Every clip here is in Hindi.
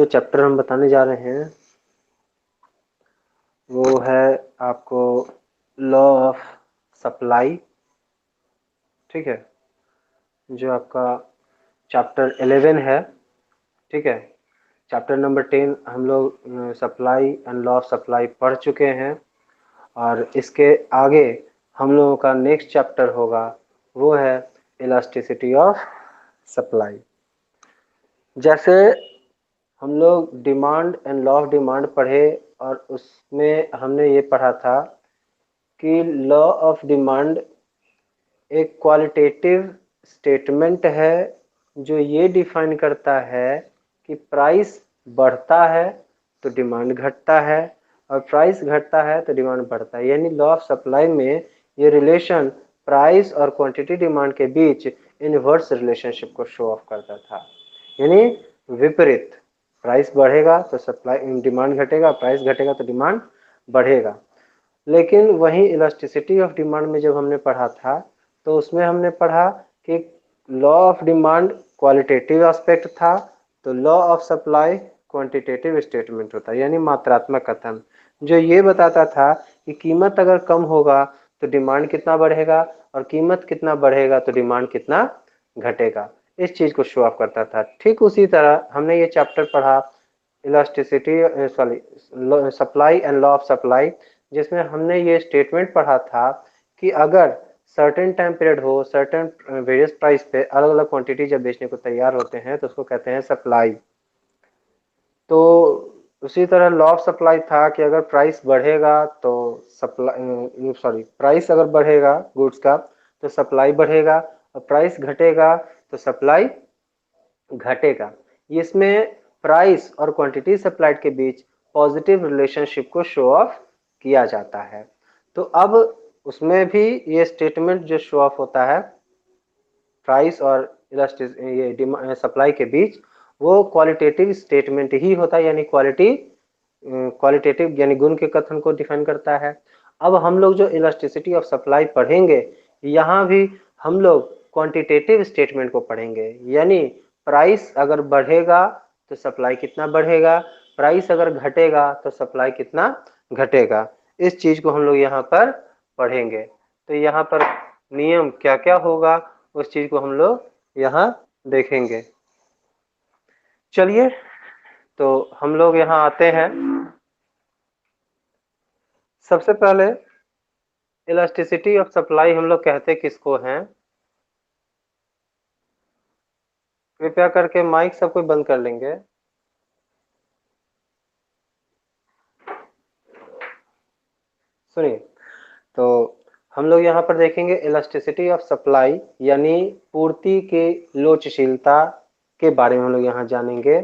चैप्टर हम बताने जा रहे हैं वो है आपको लॉ ऑफ सप्लाई। ठीक है, जो आपका चैप्टर 11 है। ठीक है, चैप्टर नंबर 10 हम लोग supply and law of supply पढ़ चुके हैं, और इसके आगे हम लोगों का नेक्स्ट चैप्टर होगा वो है इलास्टिसिटी ऑफ सप्लाई। जैसे हम लोग demand and law of demand पढ़े, और उसमें हमने ये पढ़ा था कि लॉ ऑफ डिमांड एक क्वालिटेटिव स्टेटमेंट है जो ये डिफाइन करता है कि प्राइस बढ़ता है तो डिमांड घटता है, और प्राइस घटता है तो डिमांड बढ़ता है। यानी लॉ ऑफ सप्लाई में ये रिलेशन प्राइस और क्वांटिटी डिमांड के बीच इनवर्स रिलेशनशिप को शो ऑफ करता था। यानी विपरीत, प्राइस बढ़ेगा तो सप्लाई डिमांड घटेगा, प्राइस घटेगा तो डिमांड बढ़ेगा। लेकिन वहीं इलास्टिसिटी ऑफ डिमांड में जब हमने पढ़ा था तो उसमें हमने पढ़ा कि law of demand qualitative aspect था, तो law of supply quantitative statement होता है, यानी मात्रात्मक कथन, जो ये बताता था कि कीमत अगर कम होगा तो डिमांड कितना बढ़ेगा, और कीमत कितना बढ़ेगा तो डिमांड कितना घटेगा। इस चीज को शो ऑफ करता था। ठीक उसी तरह हमने ये चैप्टर पढ़ा elasticity supply and law of supply, जिसमें हमने ये स्टेटमेंट पढ़ा था कि अगर सर्टेन टाइम पीरियड हो, सर्टेन वेरियस प्राइस पे अलग अलग क्वांटिटी जब बेचने को तैयार होते हैं तो उसको कहते हैं सप्लाई। तो उसी तरह लॉ ऑफ सप्लाई था कि अगर प्राइस बढ़ेगा तो प्राइस अगर बढ़ेगा गुड्स का तो सप्लाई बढ़ेगा, और प्राइस घटेगा तो सप्लाई घटेगा। इसमें प्राइस और क्वांटिटी सप्लाइड के बीच पॉजिटिव रिलेशनशिप को शो ऑफ किया जाता है। तो अब उसमें भी ये स्टेटमेंट जो शो ऑफ होता है प्राइस और ये सप्लाई के बीच, वो क्वालिटेटिव स्टेटमेंट ही होता है, यानी क्वालिटेटिव यानी गुण के कथन को डिफाइन करता है। अब हम लोग जो इलास्टिसिटी ऑफ सप्लाई पढ़ेंगे, यहाँ भी हम लोग क्वांटिटेटिव स्टेटमेंट को पढ़ेंगे, यानी प्राइस अगर बढ़ेगा तो सप्लाई कितना बढ़ेगा, प्राइस अगर घटेगा तो सप्लाई कितना घटेगा। इस चीज को हम लोग यहाँ पर पढ़ेंगे। तो यहाँ पर नियम क्या क्या होगा उस चीज को हम लोग यहाँ देखेंगे। चलिए, तो हम लोग यहाँ आते हैं। सबसे पहले इलास्टिसिटी ऑफ सप्लाई हम लोग कहते किसको हैं? कृपया करके माइक सब कोई बंद कर लेंगे। सुनिए, तो हम लोग यहाँ पर देखेंगे इलास्टिसिटी ऑफ सप्लाई, यानी पूर्ति की लोचशीलता के बारे में हम लोग यहाँ जानेंगे।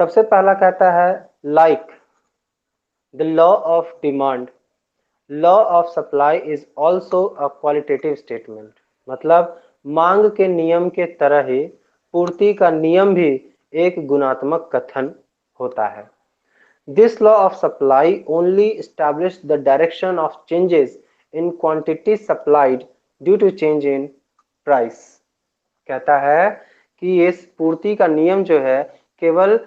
सबसे पहला कहता है like the law of demand, law of supply is also a qualitative statement. मतलब मांग के नियम के तरह ही पूर्ति का नियम भी एक गुणात्मक कथन होता है। This law of supply only established the direction of changes in quantity supplied due to change in price। कहता है कि ये पूर्ति का नियम जो है केवल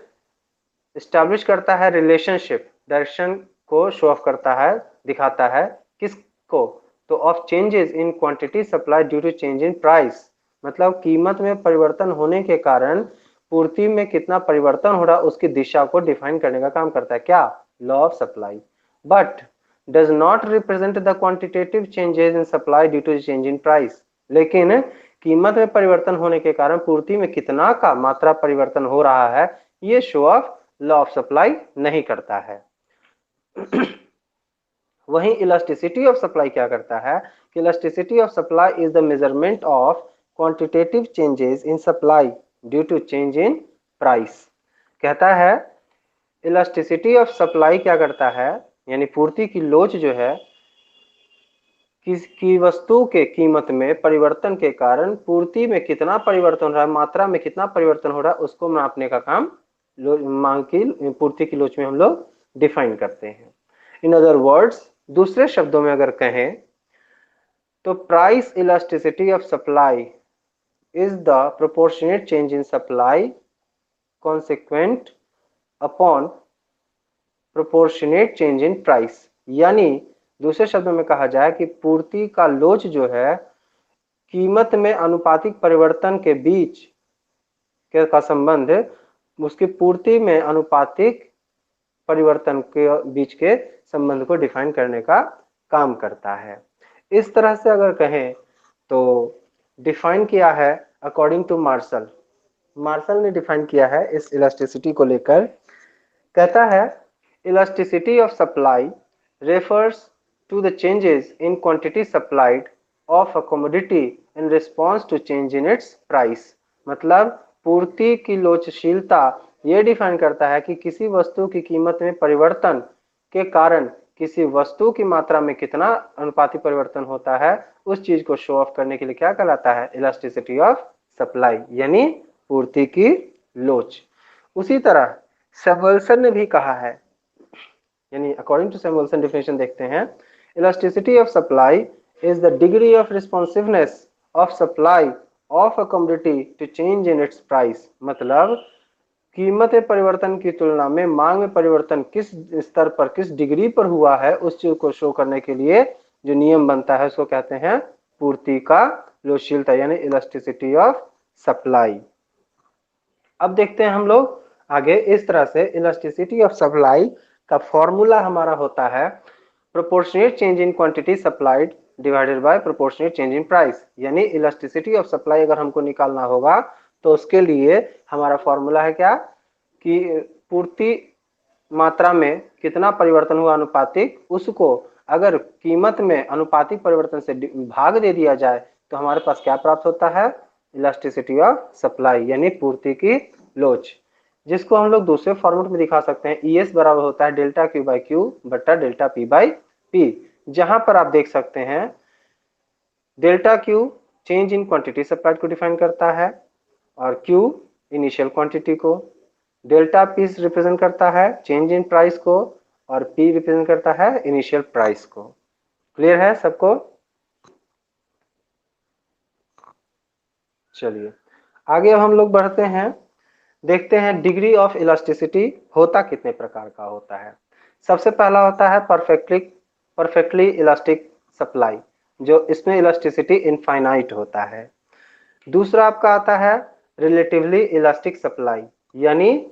इस्टेब्लिश करता है रिलेशनशिप, डायरेक्शन को शो ऑफ करता है, दिखाता है किसको, तो of changes in quantity supply due to change in price. मतलब कीमत में परिवर्तन होने के कारण पूर्ति में कितना परिवर्तन हो रहा उसकी दिशा को डिफाइन करने का काम करता है क्या? Law of supply. But does not represent the quantitative changes in supply due to change in price. लेकिन कीमत में परिवर्तन होने के कारण पूर्ति में कितना का मात्रा परिवर्तन हो रहा है ये show off law of supply नहीं करता है। वहीं इलास्टिसिटी ऑफ सप्लाई क्या करता है कि elasticity of supply is the measurement of quantitative changes in supply due to change in price. कहता है इलास्टिसिटी ऑफ सप्लाई क्या करता है, यानी पूर्ति की लोच जो है किसी वस्तु के कीमत में परिवर्तन के कारण पूर्ति में कितना परिवर्तन हो रहा है, मात्रा में कितना परिवर्तन हो रहा है, उसको मापने का काम मांग की पूर्ति की लोच में हम लोग डिफाइन करते हैं। इन अदर वर्ड्स, दूसरे शब्दों में अगर कहें तो price elasticity of supply is the proportionate change in supply consequent upon proportionate change in price. यानी दूसरे शब्दों में कहा जाए कि पूर्ति का लोच जो है कीमत में अनुपातिक परिवर्तन के बीच के का संबंध उसकी पूर्ति में अनुपातिक परिवर्तन के बीच के संबंध को डिफाइन करने का काम करता है। इस तरह से अगर कहें तो डिफाइन किया है अकॉर्डिंग टू मार्शल। मार्शल ने डिफाइन किया है इस इलास्टिसिटी को लेकर, कहता है elasticity of supply refers to the changes in quantity supplied of a commodity in response to change in its price. मतलब पूर्ति की लोचशीलता ये डिफाइन करता है कि किसी वस्तु की कीमत में परिवर्तन के कारण किसी वस्तु की मात्रा में कितना अनुपातिक परिवर्तन होता है, उस चीज को शो ऑफ करने के लिए क्या कहलाता है, इलास्टिसिटी ऑफ सप्लाई, यानी पूर्ति की लोच। उसी तरह सैमुअलसन ने भी कहा है, यानी अकॉर्डिंग टू सैमुअलसन डेफिनेशन देखते हैं, elasticity of supply is the degree of responsiveness of supply of a commodity to change in its price। मतलब कीमत परिवर्तन की तुलना में मांग में परिवर्तन किस स्तर पर, किस डिग्री पर हुआ है, उस चीज को शो करने के लिए जो नियम बनता है उसको कहते हैं पूर्ति का लोचशीलता, यानी इलास्टिसिटी ऑफ सप्लाई। अब देखते हैं हम लोग आगे। इस तरह से इलास्टिसिटी ऑफ सप्लाई का फॉर्मूला हमारा होता है proportionate change in quantity supplied divided by proportionate change in price. यानी इलास्टिसिटी ऑफ सप्लाई अगर हमको निकालना होगा तो उसके लिए हमारा फॉर्मूला है क्या, कि पूर्ति मात्रा में कितना परिवर्तन हुआ अनुपातिक, उसको अगर कीमत में अनुपातिक परिवर्तन से भाग दे दिया जाए तो हमारे पास क्या प्राप्त होता है, इलास्टिसिटी ऑफ सप्लाई, यानी पूर्ति की लोच, जिसको हम लोग दूसरे फॉर्मेट में दिखा सकते हैं। ES बराबर होता है डेल्टा Q बाई Q बट्टा डेल्टा P बाई P, जहां पर आप देख सकते हैं delta Q change in quantity supplied को डिफाइन करता है और Q इनिशियल क्वांटिटी को, डेल्टा P रिप्रेजेंट करता है चेंज इन प्राइस को और P रिप्रेजेंट करता है इनिशियल प्राइस को। क्लियर है सबको? चलिए आगे अब हम लोग बढ़ते हैं, देखते हैं डिग्री ऑफ इलास्टिसिटी होता कितने प्रकार का होता है। सबसे पहला होता है परफेक्टली इलास्टिक सप्लाई, जो इसमें इलास्टिसिटी इनफाइनाइट होता है। दूसरा आपका आता है रिलेटिवली इलास्टिक सप्लाई, यानी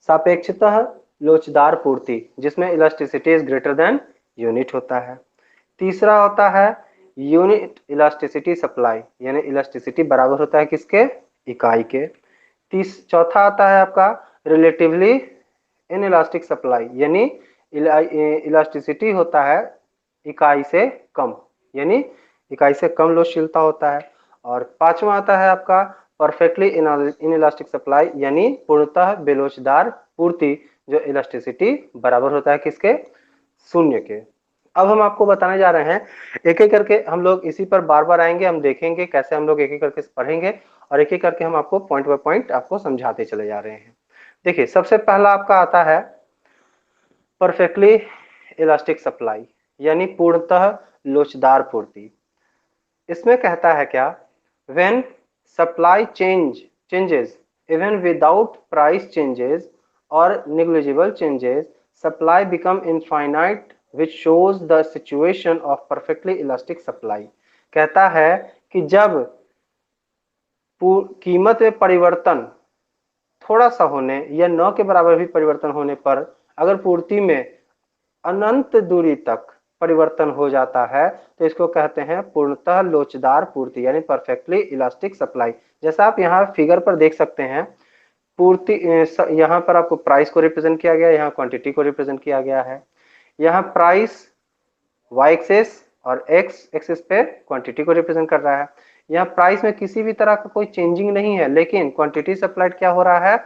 सापेक्षतः लोचदार पूर्ति, जिसमें elasticity is greater than unit होता है। तीसरा होता है यूनिट इलास्टिसिटी सप्लाई, यानी इलास्टिसिटी बराबर होता है किसके, इकाई के। चौथा आता है आपका रिलेटिवली इनइलास्टिक सप्लाई, यानी इलास्टिसिटी होता है इकाई से कम, यानी इकाई से कम लोचशीलता होता है। और पांचवा आता है आपका परफेक्टली इनइलास्टिक सप्लाई, यानी पूर्णतः बेलोचदार पूर्ति, जो इलास्टिसिटी बराबर होता है किसके, शून्य के। अब हम आपको बताने जा रहे हैं एक एक करके, हम लोग इसी पर बार बार आएंगे, हम देखेंगे कैसे हम लोग एक एक करके पढ़ेंगे और एक एक करके हम आपको पॉइंट बाय पॉइंट आपको समझाते चले जा रहे हैं। देखिए सबसे पहला आपका आता है परफेक्टली इलास्टिक सप्लाई, यानी पूर्णतः लोचदार पूर्ति। इसमें कहता है क्या, when supply changes even without price changes और negligible changes, supply become infinite which shows the situation of perfectly elastic supply। कहता है कि जब कीमत में परिवर्तन थोड़ा सा होने या न के बराबर भी परिवर्तन होने पर अगर पूर्ति में अनंत दूरी तक परिवर्तन हो जाता है तो इसको कहते हैं पूर्णतः लोचदार पूर्ति, यानी परफेक्टली इलास्टिक सप्लाई। जैसा आप यहाँ फिगर पर देख सकते हैं, पूर्ति यहाँ पर आपको प्राइस को रिप्रेजेंट किया गया है, यहाँ क्वांटिटी को रिप्रेजेंट किया गया है। यहाँ प्राइस y एक्सिस और x एक्सिस पे क्वांटिटी को रिप्रेजेंट कर रहा है। यहाँ प्राइस में किसी भी तरह का कोई चेंजिंग नहीं है, लेकिन क्वांटिटी सप्लाइड क्या हो रहा है,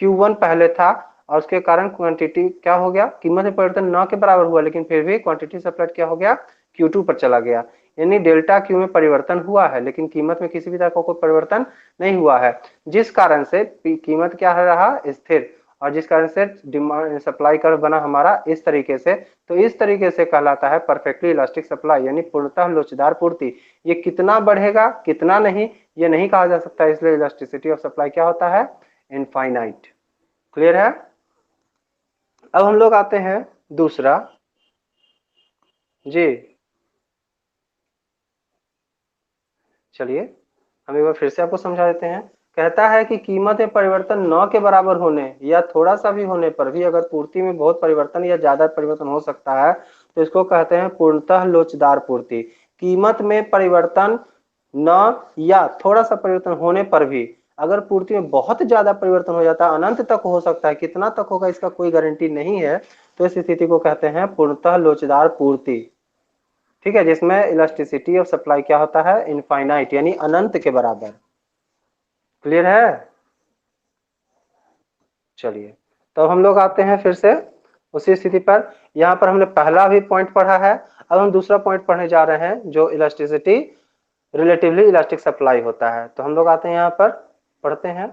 Q1 पहले था और उसके कारण क्वांटिटी क्या हो गया, कीमत में परिवर्तन न के बराबर हुआ, लेकिन फिर भी क्वांटिटी सप्लाइड क्या हो गया, Q2 पर चला गया। यानी डेल्टा Q में परिवर्तन हुआ है लेकिन कीमत में किसी भी तरह का कोई परिवर्तन नहीं हुआ है, जिस कारण से कीमत क्या रहा, स्थिर। और जिस कारण से डिमांड सप्लाई कर्व बना हमारा इस तरीके से, तो इस तरीके से कहलाता है परफेक्टली इलास्टिक सप्लाई, यानी पूर्णतः लोचदार पूर्ति। ये कितना बढ़ेगा कितना नहीं ये नहीं कहा जा सकता, इसलिए इलास्टिसिटी ऑफ सप्लाई क्या होता है, इनफाइनाइट। क्लियर है। अब हम लोग आते हैं दूसरा जी, चलिए हम एक बार फिर से आपको समझा देते हैं। कहता है कि कीमत में परिवर्तन न के बराबर होने या थोड़ा सा भी होने पर भी अगर पूर्ति में बहुत परिवर्तन या ज्यादा परिवर्तन हो सकता है तो इसको कहते हैं पूर्णतः लोचदार पूर्ति। कीमत में परिवर्तन न या थोड़ा सा परिवर्तन होने पर भी अगर पूर्ति में बहुत ज्यादा परिवर्तन हो जाता है, अनंत तक हो सकता है, कितना तक होगा इसका कोई गारंटी नहीं है, तो इस स्थिति को कहते हैं पूर्णतः लोचदार पूर्ति। ठीक है, जिसमें इलास्टिसिटी ऑफ सप्लाई क्या होता है, इनफाइनाइट, यानी अनंत के बराबर। क्लियर है। चलिए तो हम लोग आते हैं फिर से उसी स्थिति पर। यहाँ पर हमने पहला भी पॉइंट पढ़ा है, अब हम दूसरा पॉइंट पढ़ने जा रहे हैं जो इलास्टिसिटी रिलेटिवली इलास्टिक सप्लाई होता है। तो हम लोग आते हैं यहाँ पर, पढ़ते हैं,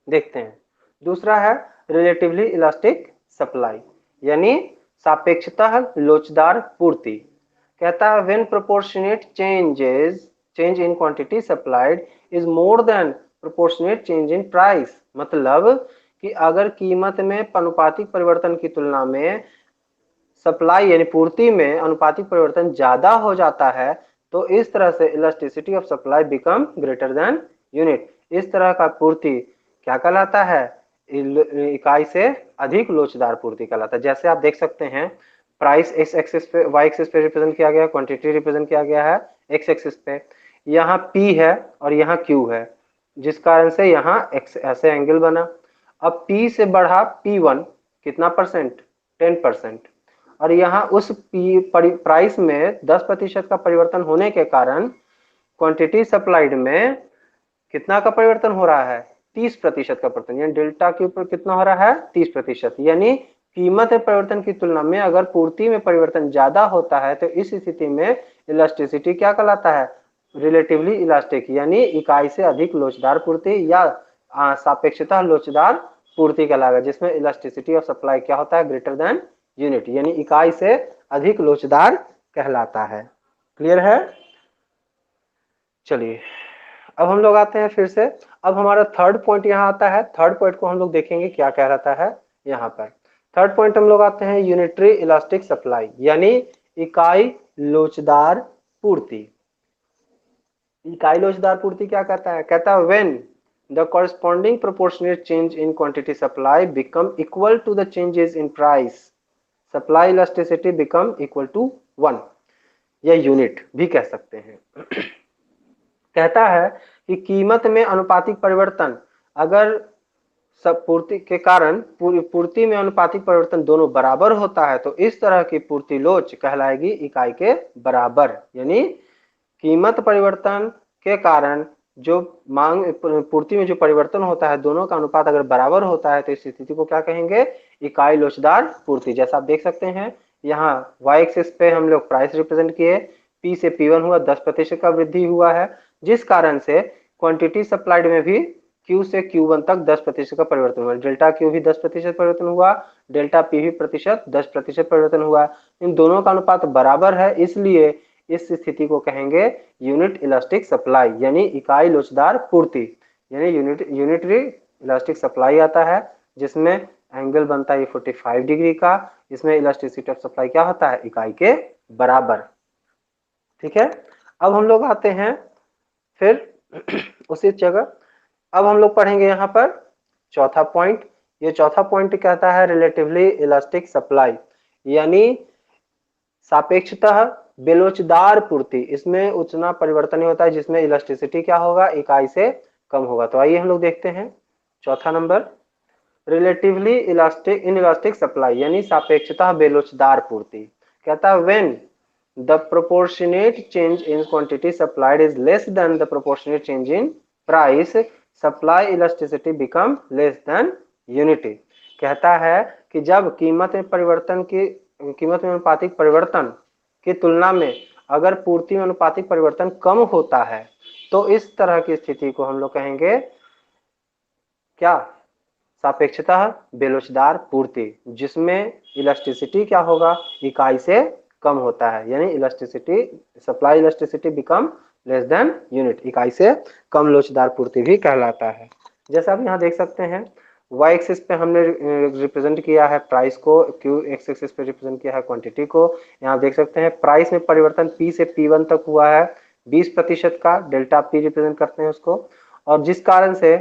देखते हैं। दूसरा है रिलेटिवली इलास्टिक सप्लाई, यानी सापेक्षतः लोचदार पूर्ति। कहता है when proportionate change in quantity supplied is more than proportionate change in price. मतलब कि अगर कीमत में अनुपातिक परिवर्तन की तुलना में सप्लाई यानी पूर्ति में अनुपातिक परिवर्तन ज्यादा हो जाता है तो इस तरह से elasticity of supply become greater than unit. इस तरह का पूर्ति क्या कहलाता है, इकाई से अधिक लोचदार पूर्ति कहलाता है। जैसे आप देख सकते हैं प्राइस एक्स एक्सिस पे, वाई एक्सिस पे रिप्रेजेंट किया गया, क्वांटिटी रिप्रेजेंट किया गया है एक्स एक्सिस पे, यहाँ पी है और यहाँ क्यू है, जिस कारण से यहाँ एक्स ऐसे एंगल बना। अब पी से बढ़ा P1 कितना परसेंट, 10%, और यहाँ उस प्राइस में 10% का परिवर्तन होने के कारण क्वांटिटी सप्लाइड में कितना का परिवर्तन हो रहा है, 30% का परिवर्तन, यानी डेल्टा के ऊपर कितना हो रहा है, 30%। यानी कीमत में परिवर्तन की तुलना में अगर पूर्ति में परिवर्तन ज्यादा होता है तो इस स्थिति में इलास्टिसिटी क्या कहलाता है, रिलेटिवली इलास्टिक, यानी इकाई से अधिक लोचदार पूर्ति या सापेक्षतः लोचदार पूर्ति कहलाएगा, जिसमें इलास्टिसिटी ऑफ सप्लाई क्या होता है, ग्रेटर देन यूनिट, यानी इकाई से अधिक लोचदार कहलाता है। क्लियर है। चलिए अब हम लोग आते हैं फिर से, अब हमारा थर्ड पॉइंट यहाँ आता है। थर्ड पॉइंट को हम लोग देखेंगे क्या कह रहा है यहाँ पर। थर्ड पॉइंट हम लोग आते हैं यूनिटरी इलास्टिक सप्लाई, यानी इकाई लोचदार पूर्ति। इकाई लोचदार पूर्ति क्या कहता है, कहता है when the corresponding proportionate change in quantity supply become equal to the changes in price, supply elasticity become equal to 1, या यूनिट भी कह सकते हैं। कहता है कि कीमत में अनुपातिक परिवर्तन अगर सब पूर्ति के कारण पूर्ति में अनुपातिक परिवर्तन दोनों बराबर होता है तो इस तरह की पूर्ति लोच कहलाएगी इकाई के बराबर। यानी कीमत परिवर्तन के कारण जो मांग पूर्ति में जो परिवर्तन होता है दोनों का अनुपात अगर बराबर होता है तो इस स्थिति को क्या कहेंगे, इकाई लोचदार पूर्ति। जैसा आप देख सकते हैं यहाँ y एक्सिस पे हम लोग प्राइस रिप्रेजेंट किए, P से P1 हुआ, 10% का वृद्धि हुआ है, जिस कारण से क्वांटिटी सप्लाइड में भी Q से Q1 तक 10% का परिवर्तन हुआ, डेल्टा Q भी 10% परिवर्तन हुआ, डेल्टा P भी प्रतिशत 10% परिवर्तन हुआ। इन दोनों का अनुपात बराबर है, इसलिए इस स्थिति को कहेंगे यूनिट इलास्टिक सप्लाई, यानी इकाई लोचदार पूर्ति, यानी यूनिटरी इलास्टिक सप्लाई आता है, जिसमें एंगल बनता है 45 डिग्री का। इसमें इलास्टिसिटी ऑफ सप्लाई क्या होता है, इकाई के बराबर। ठीक है। अब हम लोग आते हैं फिर उसी जगह, अब हम लोग पढ़ेंगे यहाँ पर चौथा पॉइंट। ये चौथा पॉइंट कहता है रिलेटिवली इलास्टिक सप्लाई, यानी सापेक्षतः बेलोचदार पूर्ति। इसमें उतना परिवर्तन नहीं होता है, जिसमें इलास्टिसिटी क्या होगा, इकाई से कम होगा। तो आइए हम लोग देखते हैं चौथा number, relatively elastic inelastic supply, यानी सापेक्षतः बेलोचदार पूर्ति। कहता है when the proportionate change in quantity supplied is less then the proportionate change in price, supply elasticity become less than unity. कहता है कि जब कीमत में अनुपातिक परिवर्तन की तुलना में अगर पूर्ति में अनुपातिक परिवर्तन कम होता है तो इस तरह की स्थिति को हम लोग कहेंगे क्या, सापेक्षतः बेलोचदार पूर्ति, जिसमें इलास्टिसिटी क्या होगा, इकाई से कम होता है, यानी elasticity, supply elasticity become less than unit, इकाई से कम लोचदार पूर्ति भी कहलाता है। जैसा आप यहाँ देख सकते हैं, वाई एक्सिस पे हमने रिप्रेजेंट किया है प्राइस को, क्यू एक्स एक्सिस पे रिप्रेजेंट किया है क्वांटिटी को। यहाँ देख सकते हैं प्राइस में परिवर्तन P से P1 तक हुआ है 20% का, डेल्टा P रिप्रेजेंट करते हैं उसको, और जिस कारण से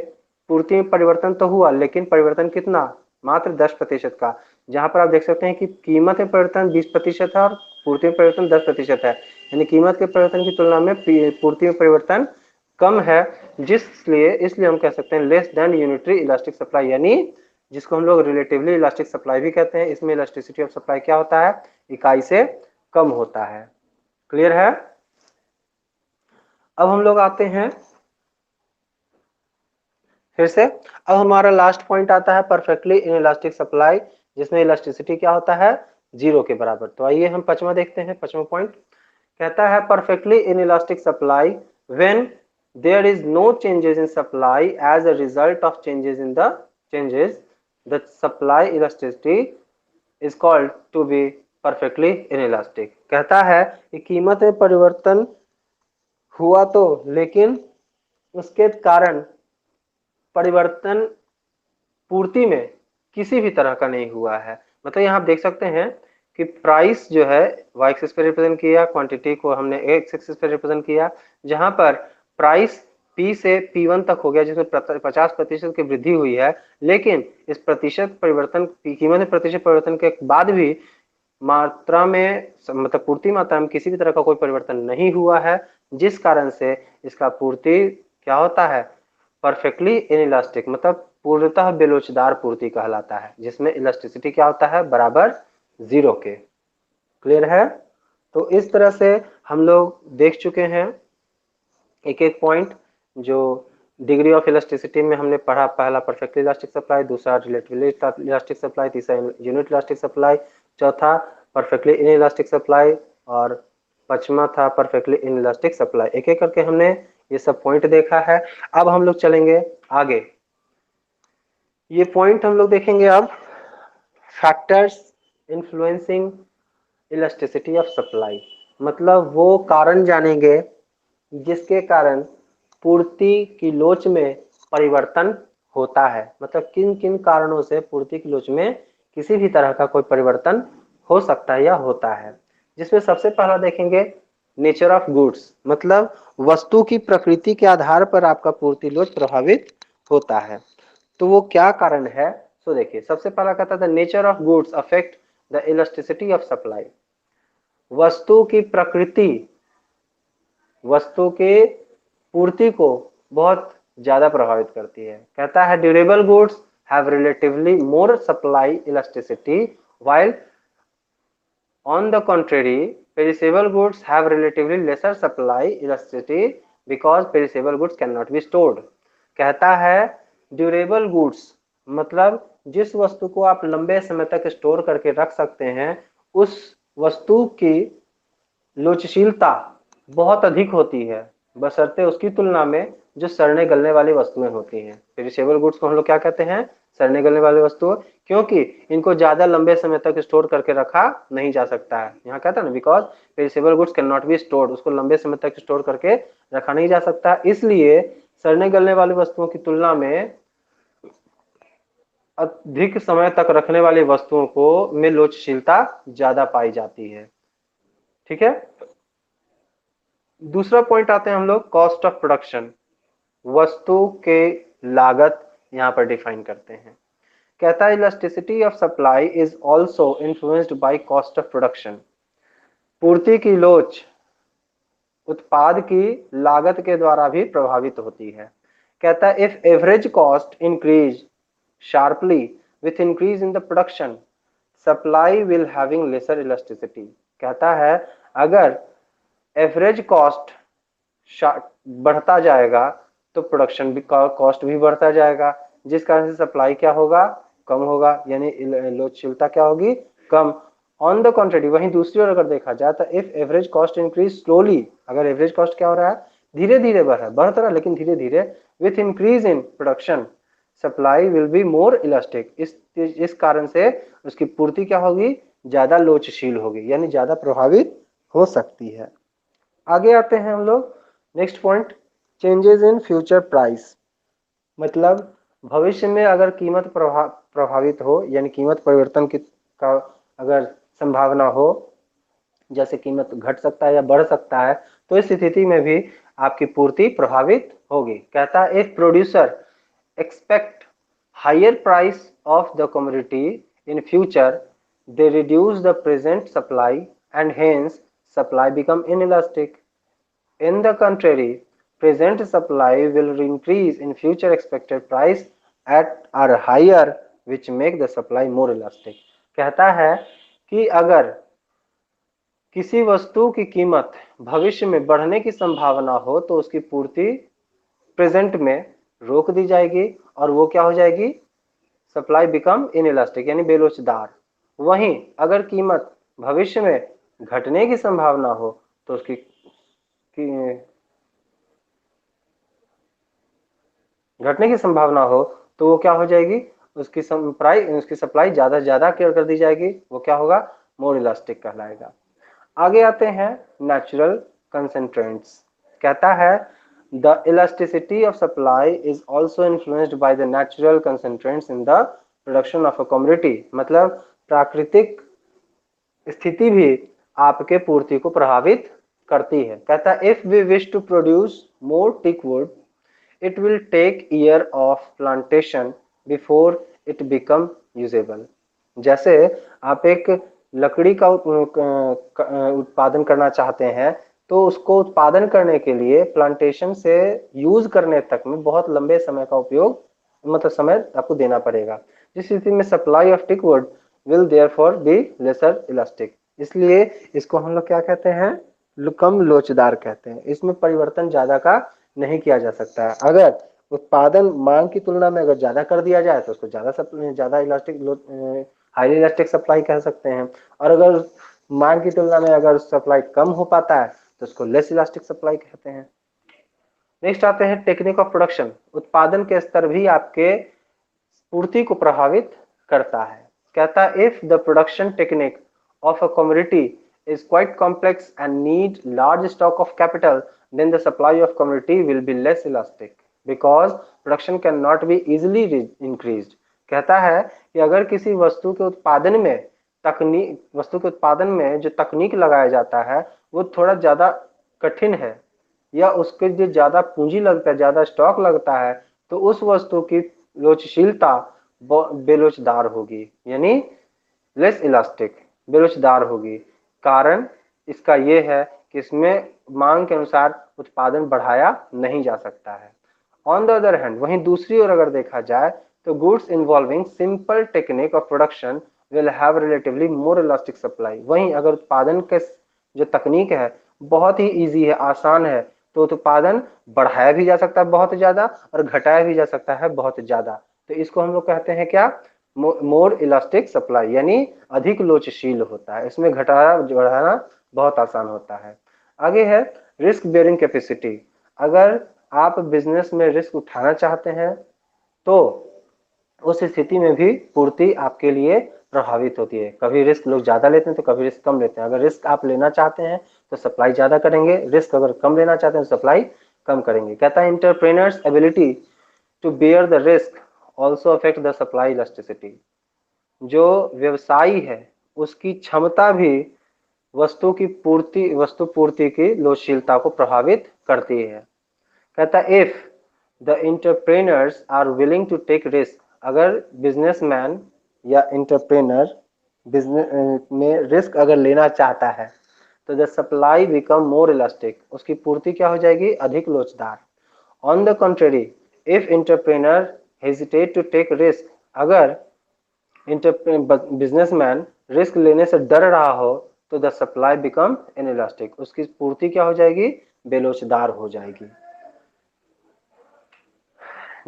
पूर्ति में परिवर्तन तो हुआ, लेकिन परिवर्तन कितना, मात्र 10% का। जहां पर आप देख सकते हैं कि कीमत में परिवर्तन 20% है और पूर्ति में परिवर्तन 10% है, यानी कीमत के परिवर्तन की तुलना में पूर्ति में परिवर्तन कम है, इसलिए हम कह सकते हैं less than unitary elastic supply, यानी जिसको हम लोग रिलेटिवली इलास्टिक सप्लाई भी कहते हैं। इसमें इलास्टिसिटी ऑफ सप्लाई क्या होता है, इकाई से कम होता है। क्लियर है। अब हम लोग आते हैं फिर से, अब हमारा लास्ट पॉइंट आता है परफेक्टली इन इलास्टिक सप्लाई, जिसमें इलास्टिसिटी क्या होता है, 0 के बराबर। तो आइए हम पचवा देखते हैं। पचवा पॉइंट कहता है perfectly in elastic supply when there is no changes in supply as a result of changes the supply elasticity is called to be perfectly inelastic। कहता है कि कीमत में परिवर्तन हुआ तो, लेकिन उसके कारण परिवर्तन पूर्ति में किसी भी तरह का नहीं हुआ है। मतलब यहाँ आप देख सकते हैं कि प्राइस जो है y एक्सिस पे रिप्रेजेंट किया, क्वांटिटी को हमने x एक्सिस पे रिप्रेजेंट किया, जहां पर प्राइस P से P1 तक हो गया, जिसमें 50% की वृद्धि हुई है, लेकिन इस प्रतिशत परिवर्तन, कीमत में प्रतिशत परिवर्तन के बाद भी मात्रा में, मतलब पूर्ति मात्रा में किसी भी तरह का कोई परिवर्तन नहीं हुआ है, जिस कारण से इसका पूर्ति क्या होता है, परफेक्टली इनइलास्टिक, मतलब पूर्णतः बेलोचदार पूर्ति कहलाता है, जिसमें इलास्टिसिटी क्या होता है, बराबर 0 के। क्लियर है। तो इस तरह से हम लोग देख चुके हैं एक एक पॉइंट। जो डिग्री ऑफ इलास्टिसिटी में हमने पढ़ा, पहला परफेक्टली इलास्टिक सप्लाई, दूसरा रिलेटिवली इलास्टिक सप्लाई, तीसरा यूनिट इलास्टिक सप्लाई, चौथा परफेक्टली इन इलास्टिक सप्लाई, और पांचवा था परफेक्टली इन इलास्टिक सप्लाई। एक एक करके हमने ये सब पॉइंट देखा है। अब हम लोग चलेंगे आगे, ये पॉइंट हम लोग देखेंगे अब, factors influencing elasticity of supply, मतलब वो कारण जानेंगे जिसके कारण पूर्ति की लोच में परिवर्तन होता है। मतलब किन किन कारणों से पूर्ति की लोच में किसी भी तरह का कोई परिवर्तन हो सकता है या होता है। जिसमें सबसे पहला देखेंगे नेचर ऑफ गुड्स, मतलब वस्तु की प्रकृति के आधार पर आपका पूर्ति लोच प्रभावित होता है। तो वो क्या कारण है, तो देखिए सबसे पहला कहता था nature of goods affect the elasticity of supply. वस्तु की प्रकृति वस्तु के पूर्ति को बहुत ज्यादा प्रभावित करती है। कहता है durable goods have relatively more supply elasticity while on the contrary perishable goods have relatively laser supply elasticity because perishable goods can not be stored. कहता है ड्यूरेबल गुड्स, मतलब जिस वस्तु को आप लंबे समय तक स्टोर करके रख सकते हैं, उस वस्तु की लोचशीलता बहुत अधिक होती है बशर्ते उसकी तुलना में जो सड़ने गलने वाली वस्तुएं होती हैं। पेरिसेबल गुड्स को हम लोग क्या कहते हैं, सड़ने गलने वाली वस्तुएं, क्योंकि इनको ज्यादा लंबे समय तक स्टोर करके रखा नहीं जा सकता है। यहाँ कहता है ना, because perishable goods can not be stored, उसको लंबे समय तक स्टोर करके रखा नहीं जा सकता, इसलिए सड़ने गलने वाली वस्तुओं की तुलना में अधिक समय तक रखने वाली वस्तुओं को में लोचशीलता ज्यादा पाई जाती है। ठीक है। दूसरा पॉइंट आते हैं हम लोग कॉस्ट ऑफ प्रोडक्शन, वस्तु के लागत यहां पर डिफाइन करते हैं। कहता है elasticity of supply is also influenced by cost of production. पूर्ति की लोच उत्पाद की लागत के द्वारा भी प्रभावित होती है। कहता है if average cost increase sharply with increase in the production supply will having laser elasticity. कहता है अगर एवरेज कॉस्ट बढ़ता जाएगा तो प्रोडक्शन भी कॉस्ट भी बढ़ता जाएगा, जिस कारण से सप्लाई क्या होगा, कम होगा, यानी लोचशीलता क्या होगी, कम। ऑन द कॉन्ट्रेरी, वहीं दूसरी ओर अगर देखा जाए तो if average cost increase slowly, अगर एवरेज कॉस्ट क्या हो रहा है, धीरे धीरे बढ़ तो रहा है लेकिन धीरे धीरे, with increase in production supply will be more elastic. इस कारण से उसकी पूर्ति क्या होगी, ज्यादा लोचशील होगी, यानी ज्यादा प्रभावित हो सकती है। आगे आते हैं हम लोग next point, changes in future price. मतलब भविष्य में अगर कीमत प्रभावित हो, यानी कीमत परिवर्तन की का अगर संभावना हो, जैसे कीमत घट सकता है या बढ़ सकता है, तो इस स्थिति में भी आपकी पूर्ति प्रभावित होगी। कहता है if producer expect higher price of the commodity in future, they reduce the present supply and hence supply become inelastic. In the contrary, present supply will increase in future expected price at are higher which make the supply more elastic. कहता है कि अगर किसी वस्तु की कीमत भविष्य में बढ़ने की संभावना हो तो उसकी पूर्ति प्रेजेंट में रोक दी जाएगी और वो क्या हो जाएगी, सप्लाई बिकम इनइलास्टिक, यानी बेलोचदार। वहीं अगर कीमत भविष्य में घटने की संभावना हो तो उसकी घटने की संभावना हो तो वो क्या हो जाएगी, उसकी सप्लाई ज्यादा से ज्यादा कर दी जाएगी, वो क्या होगा, मोर इलास्टिक कहलाएगा। आगे आते हैं नेचुरल कंसेंट्रेंट्स। कहता है the elasticity of supply is also influenced by the natural constraints in the production of a commodity. मतलब प्राकृतिक स्थिति भी आपके पूर्ति को प्रभावित करती है। कहता है if we wish to produce more teak wood, it will take year of plantation before it become usable। जैसे आप एक लकड़ी का उत्पादन करना चाहते हैं तो उसको उत्पादन करने के लिए प्लांटेशन से यूज करने तक में बहुत लंबे समय का उपयोग, मतलब समय आपको देना पड़ेगा। जिस स्थिति में supply of tick would will therefore be lesser elastic. इसलिए इसको हम लोग क्या कहते हैं, कम लोचदार कहते हैं। इसमें परिवर्तन ज्यादा का नहीं किया जा सकता है। अगर उत्पादन मांग की तुलना में अगर ज्यादा कर दिया जाए तो उसको ज्यादा इलास्टिक, हाईली इलास्टिक सप्लाई कह सकते हैं, और अगर मांग की तुलना में अगर सप्लाई कम हो पाता है तो उसको लेस इलास्टिक सप्लाई कहते हैं। नेक्स्ट आते हैं टेक्निक ऑफ प्रोडक्शन। उत्पादन के स्तर भी आपके पूर्ति को प्रभावित करता है। कहता है if the production technique of a commodity is quite complex and need large stock of capital, then the supply of commodity will be less elastic because production cannot be easily increased। कहता है कि अगर किसी वस्तु के उत्पादन में जो तकनीक लगाया जाता है वो थोड़ा ज्यादा कठिन है, या उसके जो ज्यादा पूंजी लगता है, ज्यादा स्टॉक लगता है, तो उस वस्तु की लोचशीलता बेलोचदार होगी, यानी लेस इलास्टिक, बेलोचदार होगी। कारण इसका यह है कि इसमें मांग के अनुसार उत्पादन बढ़ाया नहीं जा सकता है। ऑन द अदर हैंड, वहीं दूसरी ओर अगर देखा जाए तो goods involving simple technique of production will have relatively more elastic supply. वहीं अगर उत्पादन के जो तकनीक है बहुत ही इजी है, आसान है, तो उत्पादन बढ़ाया भी जा सकता है बहुत ज्यादा और घटाया भी जा सकता है बहुत ज्यादा। तो इसको हम लोग कहते हैं क्या, मोर इलास्टिक सप्लाई, यानी अधिक लोचशील होता है। इसमें घटाना बढ़ाना बहुत आसान होता है। आगे है रिस्क बेयरिंग कैपेसिटी। अगर आप बिजनेस में रिस्क उठाना चाहते हैं तो उस स्थिति में भी पूर्ति आपके लिए प्रभावित होती है। कभी रिस्क लोग ज्यादा लेते हैं तो कभी रिस्क कम लेते हैं। अगर रिस्क आप लेना चाहते हैं तो सप्लाई ज्यादा करेंगे, रिस्क अगर कम लेना चाहते हैं तो सप्लाई कम करेंगे। कहता है entrepreneurs ability to bear the risk also affect the supply elasticity. जो व्यवसायी है उसकी क्षमता भी वस्तु पूर्ति की लोचशीलता को प्रभावित करती है। कहता है if the entrepreneurs are willing to take risk, अगर बिजनेसमैन या एंटरप्रेन्योर बिजनेस में रिस्क अगर लेना चाहता है तो the supply become more elastic, उसकी पूर्ति क्या हो जाएगी, अधिक लोचदार। On the country, if entrepreneur hesitate to take risk, अगर बिजनेसमैन रिस्क लेने से डर रहा हो तो द सप्लाई बिकम इनइलास्टिक, उसकी पूर्ति क्या हो जाएगी, बेलोचदार हो जाएगी।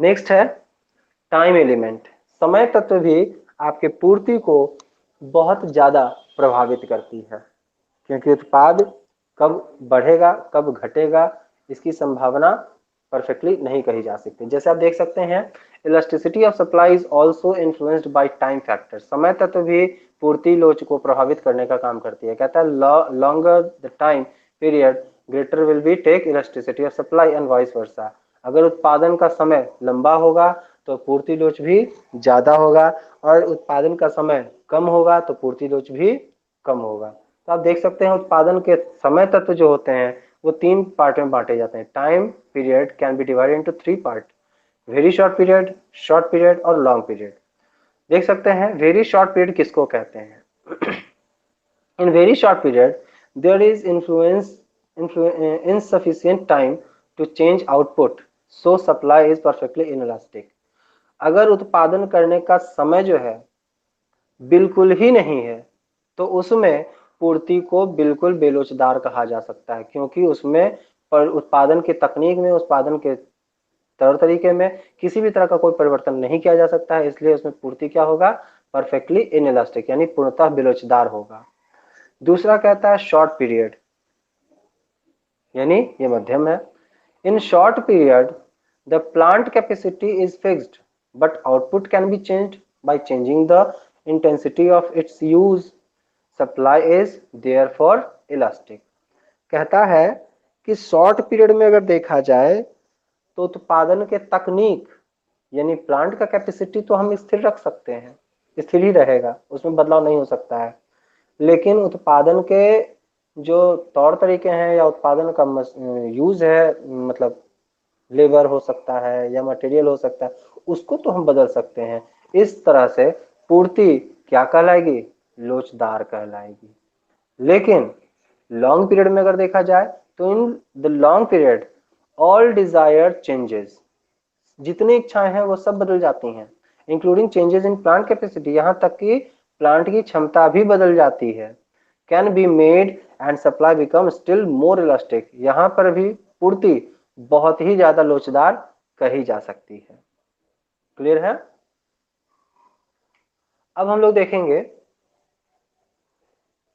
नेक्स्ट है टाइम एलिमेंट। समय तत्व भी आपके पूर्ति को बहुत ज्यादा प्रभावित करती है, क्योंकि उत्पाद कब बढ़ेगा कब घटेगा इसकी संभावना परफेक्टली नहीं कही जा सकती। जैसे आप देख सकते हैं, elasticity of supply is also influenced by time factor, समय तत्व भी पूर्ति लोच को प्रभावित करने का काम करती है। कहता है longer the time period greater will be take elasticity of supply and vice versa. अगर उत्पादन का समय लंबा होगा तो पूर्ति लोच भी ज्यादा होगा, और उत्पादन का समय कम होगा तो पूर्ति लोच भी कम होगा। तो आप देख सकते हैं उत्पादन के समय तत्व जो होते हैं वो 3 पार्ट में बांटे जाते हैं। Time period can be divided into 3 part, very short period और लॉन्ग पीरियड। देख सकते हैं वेरी शॉर्ट पीरियड किसको कहते हैं। In very short period there is insufficient time to change output, so supply is perfectly inelastic। अगर उत्पादन करने का समय जो है बिल्कुल ही नहीं है तो उसमें पूर्ति को बिल्कुल बेलोचदार कहा जा सकता है, क्योंकि उसमें पर उत्पादन की तकनीक में, उत्पादन के तौर तरीके में किसी भी तरह का कोई परिवर्तन नहीं किया जा सकता है, इसलिए उसमें पूर्ति क्या होगा, परफेक्टली इनइलास्टिक यानी पूर्णतः बेलोचदार होगा। दूसरा कहता है शॉर्ट पीरियड, यानी ये मध्यम है। In short period the plant capacity is fixed but output can be changed by changing the intensity of its use, supply is therefore elastic. कहता है कि शॉर्ट पीरियड में अगर देखा जाए तो उत्पादन के तकनीक यानी प्लांट का कैपेसिटी तो हम स्थिर रख सकते हैं, स्थिर ही रहेगा, उसमें बदलाव नहीं हो सकता है। लेकिन उत्पादन के जो तौर तरीके हैं या उत्पादन का यूज है, मतलब लेबर हो सकता है या मटेरियल हो सकता है, उसको तो हम बदल सकते हैं। इस तरह से पूर्ति क्या कहलाएगी, लोचदार कहलाएगी। लेकिन लॉन्ग पीरियड में अगर देखा जाए तो in the long period all desired changes, जितनी इच्छाएं हैं वो सब बदल जाती हैं, including changes in plant capacity, यहां तक कि प्लांट की क्षमता भी बदल जाती है। Can be made and supply become still more elastic, यहां पर भी पूर्ति बहुत ही ज्यादा लोचदार कही जा सकती है। क्लियर है? अब हम लोग देखेंगे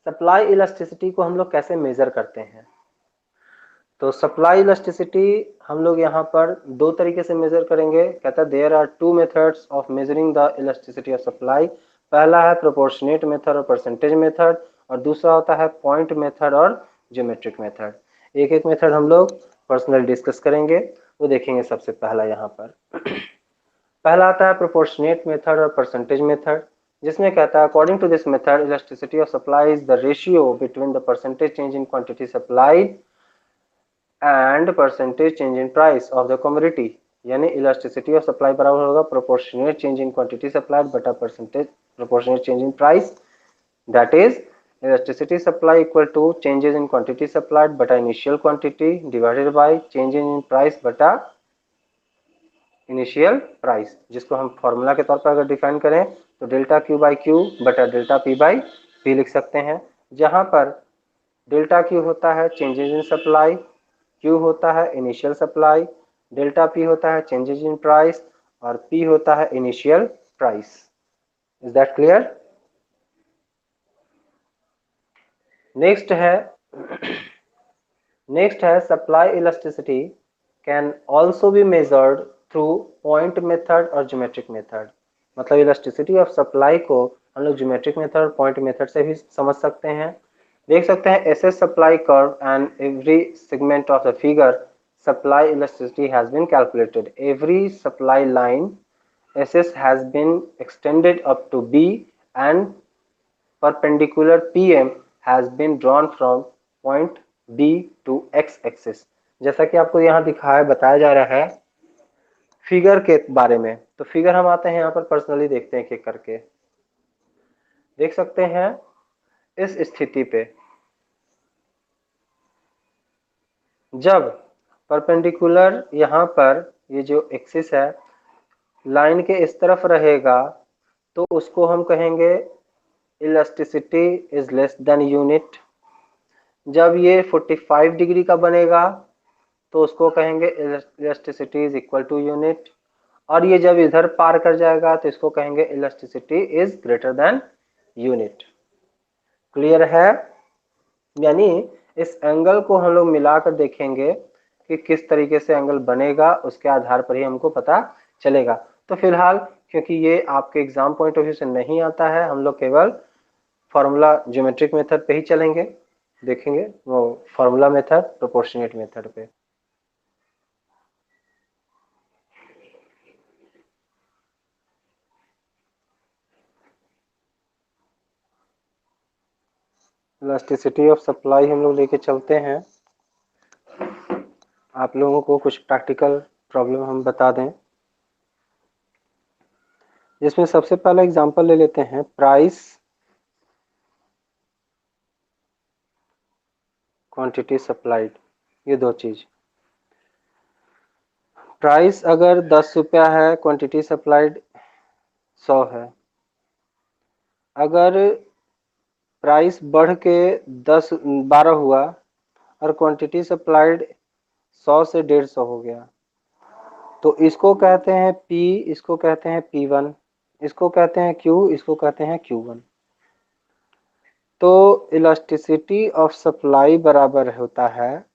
सप्लाई इलास्टिसिटी को हम लोग कैसे मेजर करते हैं। तो सप्लाई इलास्टिसिटी हम लोग यहाँ पर 2 तरीके से मेजर करेंगे। कहता है there are 2 methods of measuring the elasticity of supply. पहला है प्रोपोर्शनेट मेथड और परसेंटेज मेथड, और दूसरा होता है पॉइंट मेथड और ज्योमेट्रिक मेथड। एक एक मेथड हम लोग पर्सनल डिस्कस करेंगे। वो देखेंगे सबसे पहला यहाँ पर पहला आता है प्रोपोर्शनेट मेथड और परसेंटेज मेथड, जिसमें कहता है according to this method elasticity of supply is the ratio between the percentage change in quantity supplied and percentage change in price of the commodity. यानी इलास्टिसिटी ऑफ सप्लाई बराबर होगा proportionate change in quantity supplied बटा percentage proportionate change in price, that is elasticity supply equal to changes in quantity supplied बटा initial quantity divided by changes in price बटा इनिशियल प्राइस, जिसको हम फॉर्मूला के तौर पर अगर डिफाइन करें तो डेल्टा क्यू बाई क्यू बटा डेल्टा पी बाई पी लिख सकते हैं, जहां पर डेल्टा क्यू होता है चेंजेस इन सप्लाई, क्यू होता है इनिशियल सप्लाई, डेल्टा पी होता है चेंजेस इन प्राइस, और पी होता है initial price. Is that clear? Next है supply elasticity can also be measured through point method और ज्योमेट्रिक मेथड। मतलब इलास्टिसिटी ऑफ सप्लाई को हम लोग ज्योमेट्रिक मेथड और पॉइंट मेथड से भी समझ सकते हैं। देख सकते हैं SS supply curve and every segment of the figure supply elasticity has been calculated, every supply line SS has been extended up to B and perpendicular PM has been drawn from point B to X axis। जैसा कि आपको यहाँ दिखाया बताया जा रहा है फिगर के बारे में, तो फिगर हम आते हैं यहाँ पर पर्सनली देखते हैं एक करके। देख सकते हैं इस स्थिति पे जब परपेंडिकुलर यहाँ पर ये जो एक्सिस है लाइन के इस तरफ रहेगा तो उसको हम कहेंगे elasticity is less than unit. जब ये 45 डिग्री का बनेगा तो उसको कहेंगे elasticity is equal to unit, और ये जब इधर पार कर जाएगा तो इसको कहेंगे elasticity is greater than unit. Clear है? यानी इस एंगल को हम लोग मिलाकर देखेंगे कि किस तरीके से एंगल बनेगा, उसके आधार पर ही हमको पता चलेगा। तो फिलहाल क्योंकि ये आपके एग्जाम पॉइंट ऑफ व्यू से नहीं आता है, हम लोग केवल फॉर्मूला ज्योमेट्रिक मेथड पे ही चलेंगे, देखेंगे वो फॉर्मूला मेथड प्रोपोर्शनेट मेथड पे। इलास्टिसिटी ऑफ सप्लाई हम लोग लेके चलते हैं। आप लोगों को कुछ प्रैक्टिकल प्रॉब्लम हम बता दें, जिसमें सबसे पहला एग्जांपल ले लेते हैं प्राइस क्वांटिटी सप्लाइड। ये दो चीज, प्राइस अगर 10 रुपया है, क्वांटिटी सप्लाइड 100 है। अगर प्राइस बढ़ के 12 हुआ और क्वांटिटी सप्लाइड 100 से 150 हो गया, तो इसको कहते हैं P, इसको कहते हैं P1, इसको कहते हैं Q, इसको कहते हैं Q1। तो इलास्टिसिटी ऑफ सप्लाई बराबर होता है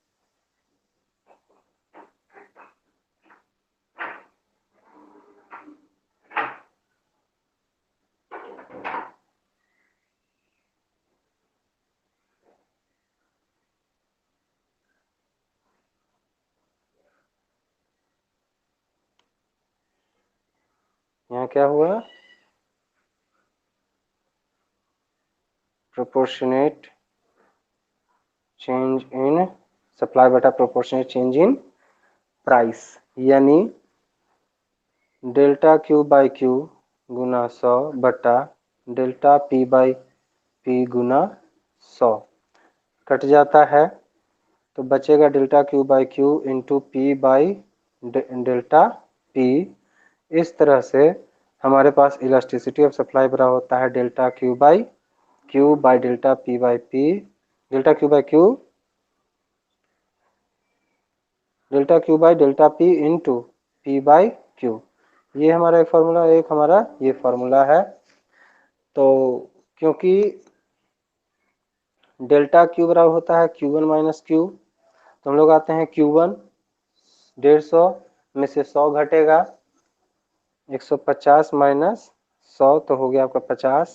यहाँ क्या हुआ, प्रोपोर्शनेट चेंज इन सप्लाई बटा प्रोपोर्शनेट चेंज इन प्राइस, यानी डेल्टा Q बाई Q गुना 100 बटा delta P by P Guna 100 cut जाता है, तो बचेगा delta Q by Q into P by delta P। इस तरह से हमारे पास इलास्टिसिटी ऑफ सप्लाई बराबर होता है delta Q by delta P by P, delta Q by Q delta Q by delta P into P by Q। ये हमारा एक फार्मूला, एक हमारा ये फार्मूला है। तो क्योंकि डेल्टा Q बराबर होता है Q1 माइनस Q, तो हम लोग आते हैं Q1 150 में से 100 घटेगा, 150 माइनस 100 तो हो गया आपका 50।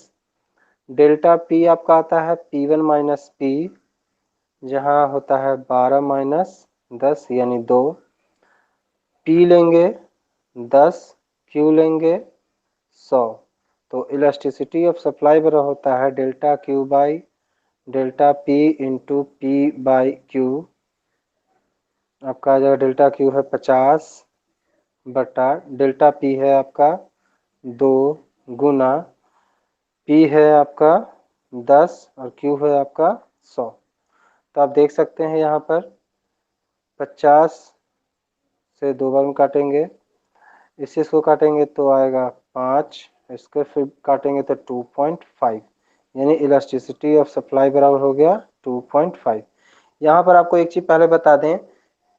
डेल्टा P आपका आता है P1 माइनस P, जहाँ होता है 12 माइनस 10 यानी 2। P लेंगे 10, Q लेंगे 100। तो इलास्टिसिटी ऑफ सप्लाई बराबर होता है delta Q by delta P into P by Q। आपका आ जाएगा डेल्टा Q है 50 बटा डेल्टा P है आपका 2 गुना P है आपका 10 और Q है आपका 100। तो आप देख सकते हैं यहाँ पर 50 से 2 बार में काटेंगे, इस चीज़ को काटेंगे तो आएगा 5, इसको फिर काटेंगे तो 2.5, यानी इलास्टिसिटी ऑफ सप्लाई बराबर हो गया 2.5। यहाँ पर आपको एक चीज़ पहले बता दें,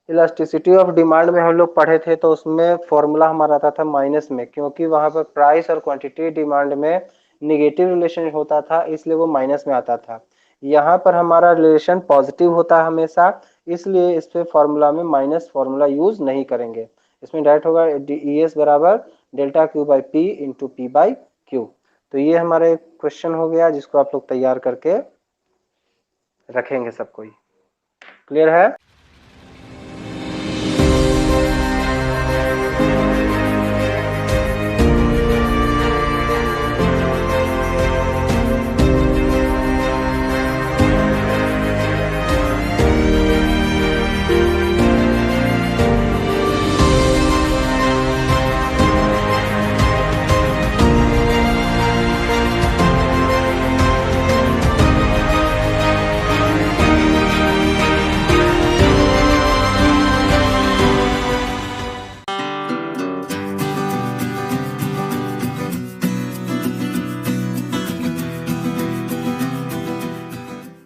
इलास्टिसिटी ऑफ डिमांड में हम लोग पढ़े थे तो उसमें फॉर्मूला हमारा आता था माइनस में, क्योंकि वहाँ पर प्राइस और क्वांटिटी डिमांड में निगेटिव रिलेशन होता था, इसलिए वो माइनस में आता था। यहाँ पर हमारा रिलेशन पॉजिटिव होता है हमेशा, इसलिए इस पे फॉर्मूला में माइनस फॉर्मूला यूज नहीं करेंगे। इसमें डायरेक्ट होगा ES बराबर delta Q by P into P by Q। तो ये हमारा एक क्वेश्चन हो गया जिसको आप लोग तैयार करके रखेंगे सब कोई। क्लियर है?